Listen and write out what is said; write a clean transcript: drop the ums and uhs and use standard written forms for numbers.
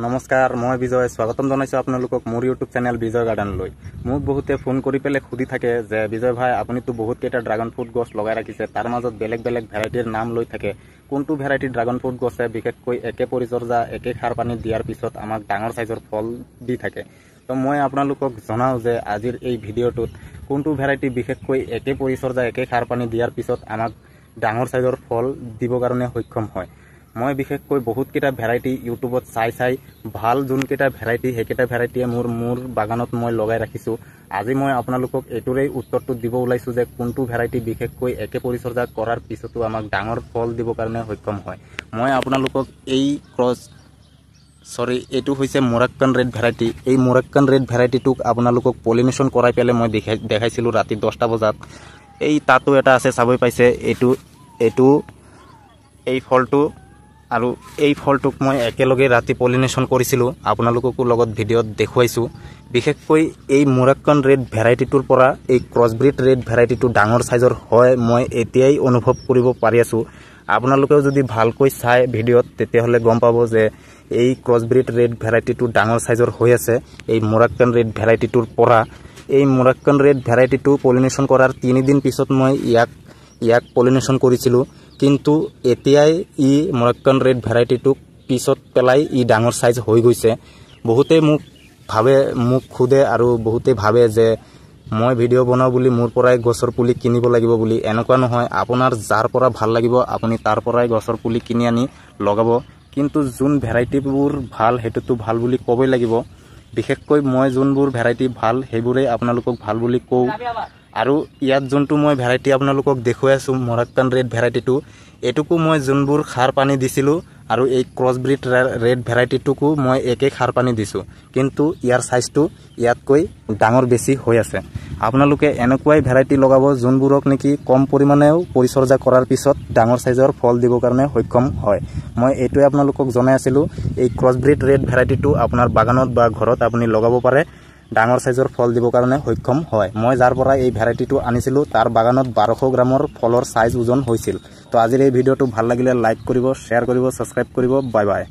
নমস্কাৰ, মই বিজয়। স্বাগতম জনাইছোঁ আপোনালোকক মোৰ ইউটিউব চেনেল বিজয় গাৰ্ডেনলৈ। মোক বহুতে ফোন কৰি পেলাই সুধি থাকে যে বিজয় ভাই আপুনিতো বহুতকেইটা ড্ৰাগন ফ্ৰুট গছ লগাই ৰাখিছে, তাৰ মাজত বেলেগ বেলেগ ভেৰাইটিৰ নাম লৈ থাকে। কোনটো ভেৰাইটিৰ ড্ৰাগন ফ্ৰুট গছে বিশেষকৈ একে পৰিচৰ্যা একে সাৰ পানী দিয়াৰ পিছত আমাক ডাঙৰ সাইজৰ ফল দি থাকে। তো মই আপোনালোকক জনাওঁ যে আজিৰ এই ভিডিঅ'টোত কোনটো ভেৰাইটি বিশেষকৈ একে পৰিচৰ্যা একে সাৰ পানী দিয়াৰ পিছত আমাক ডাঙৰ সাইজৰ ফল দিবৰ কাৰণে সক্ষম হয়। মই বিশেষকৈ বহুতকেইটা ভেৰাইটি ইউটিউবত চাই ভাল যোনকেইটা ভেৰাইটি সেইকেইটা ভেৰাইটিয়ে মোৰ বাগানত মই লগাই ৰাখিছোঁ। আজি মই আপোনালোকক এইটোৰেই উত্তৰটো দিব ওলাইছোঁ যে কোনটো ভেৰাইটি বিশেষকৈ একে পৰিচৰ্যা কৰাৰ পিছতো আমাক ডাঙৰ ফল দিবৰ কাৰণে সক্ষম হয়। মই আপোনালোকক এইটো হৈছে মোৰাক্কান ৰেড ভেৰাইটি। এই মোৰাক্কান ৰেড ভেৰাইটিটোক আপোনালোকক পলিনেশ্যন কৰাই পেলাই মই দেখাইছিলোঁ ৰাতি 10টা বজাত। এই তাতো এটা আছে, চাবই পাইছে। এই ফলটো আৰু এই ফলটোক মই একেলগে ৰাতি পলিনেশ্যন কৰিছিলোঁ, আপোনালোককো লগত ভিডিঅ'ত দেখুৱাইছোঁ। বিশেষকৈ এই মোৰাক্কান ৰেড ভেৰাইটিটোৰ পৰা এই ক্ৰছব্ৰিড ৰেড ভেৰাইটিটো ডাঙৰ সাইজৰ হয় মই এতিয়াই অনুভৱ কৰিব পাৰি আছোঁ। আপোনালোকেও যদি ভালকৈ চাই ভিডিঅ'ত তেতিয়াহ'লে গম পাব যে এই ক্ৰছব্ৰিড ৰেড ভেৰাইটিটো ডাঙৰ সাইজৰ হৈ আছে এই মোৰাক্কান ৰেড ভেৰাইটিটোৰ পৰা। এই মোৰাক্কান ৰেড ভেৰাইটিটো পলিনেশ্যন কৰাৰ 3 দিন পিছত মই ইয়াক পলিনেশ্যন কৰিছিলোঁ, কিন্তু এতিয়াই মোৰাক্কান ৰেড ভেৰাইটিটোক পিছত পেলাই ডাঙৰ সাইজ হৈ গৈছে। বহুতে মোক সোধে আৰু বহুতে ভাবে যে মই ভিডিঅ' বনাওঁ বুলি মোৰ পৰাই গছৰ পুলি কিনিব লাগিব বুলি। এনেকুৱা নহয়, আপোনাৰ যাৰ পৰা ভাল লাগিব আপুনি তাৰ পৰাই গছৰ পুলি কিনি আনি লগাব। কিন্তু যোন ভেৰাইটিবোৰ ভাল সেইটোতো ভাল বুলি ক'বই লাগিব। বিশেষকৈ মই যোনবোৰ ভেৰাইটি ভাল সেইবোৰেই আপোনালোকক ভাল বুলি কওঁ। আৰু ইয়াত যোনটো মই ভেৰাইটি আপোনালোকক দেখুৱাই আছোঁ মোৰাক্কান ৰেড ভেৰাইটিটো, এইটোকো মই যোনবোৰ সাৰ পানী দিছিলোঁ আৰু এই ক্ৰছব্ৰিড ৰেড ভেৰাইটিটোকো মই একে সাৰ পানী দিছোঁ, কিন্তু ইয়াৰ সাইজটো ইয়াতকৈ ডাঙৰ বেছি হৈ আছে। আপোনালোকে এনেকুৱাই ভেৰাইটি লগাব যোনবোৰক নেকি কম পৰিমাণেও পৰিচৰ্যা কৰাৰ পিছত ডাঙৰ সাইজৰ ফল দিবৰ কাৰণে সক্ষম হয়। মই এইটোৱে আপোনালোকক জনাই আছিলোঁ। এই ক্ৰছব্ৰিড ৰেড ভেৰাইটিটো আপোনাৰ বাগানত বা ঘৰত আপুনি লগাব পাৰে, ডাঙৰ সাইজৰ ফল দিবৰ কাৰণে সক্ষম হয়। মই যাৰ পৰা এই ভেৰাইটিটো আনিছিলোঁ তাৰ বাগানত 1200 গ্ৰামৰ ফলৰ সাইজ ওজন হৈছিল। তো আজিৰ এই ভিডিঅ'টো ভাল লাগিলে লাইক কৰিব, শ্বেয়াৰ কৰিব, ছাবস্ক্ৰাইব কৰিব। Bye bye.